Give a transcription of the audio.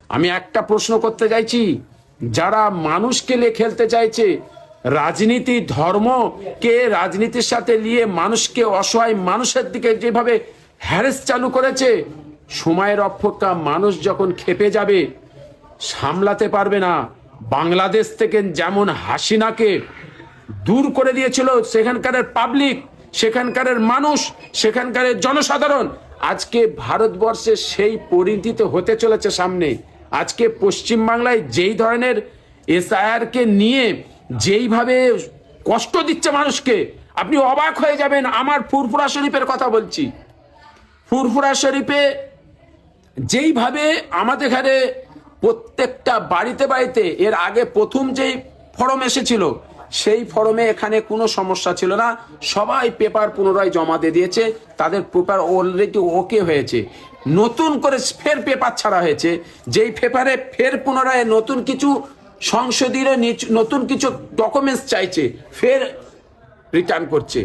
আমি একটা প্রশ্ন করতে চাইছি, যারা মানুষকে নিয়ে খেলতে চাইছে, রাজনীতি ধর্মকে রাজনীতির সাথে নিয়ে মানুষকে, অসহায় মানুষের দিকে যেভাবে হ্যারেস চালু করেছে, সময়ের অপেক্ষা মানুষ যখন খেপে যাবে, সামলাতে পারবে না। বাংলাদেশ থেকে যেমন হাসিনাকে দূর করে দিয়েছিল সেখানকার পাবলিক, সেখানকার মানুষ, সেখানকার জনসাধারণ, আজকে ভারতবর্ষে সেই পরিণতিতে হতে চলেছে সামনে। আজকে পশ্চিমবাংলায় যেই ধরনের এসআইআর কে নিয়ে যেইভাবে কষ্ট দিচ্ছে মানুষকে, আপনি অবাক হয়ে যাবেন। আমার ফুরফুরা শরীফের কথা বলছি। ফুরফুরা শরীফে যেইভাবে আমাদের এখানে প্রত্যেকটা বাড়িতে বাড়িতে, এর আগে প্রথম যেই ফর্ম এসেছিল সেই ফর্মে এখানে কোনো সমস্যা ছিল না, সবাই পেপার পুনরায় জমা দিয়ে দিয়েছে, তাদের পেপার অলরেডি ওকে হয়েছে। নতুন করে ফের পেপার ছাড়া হয়েছে, যেই পেপারে ফের পুনরায় নতুন কিছু সংশোধনী, নতুন কিছু ডকুমেন্টস চাইছে, ফের রিটার্ন করছে।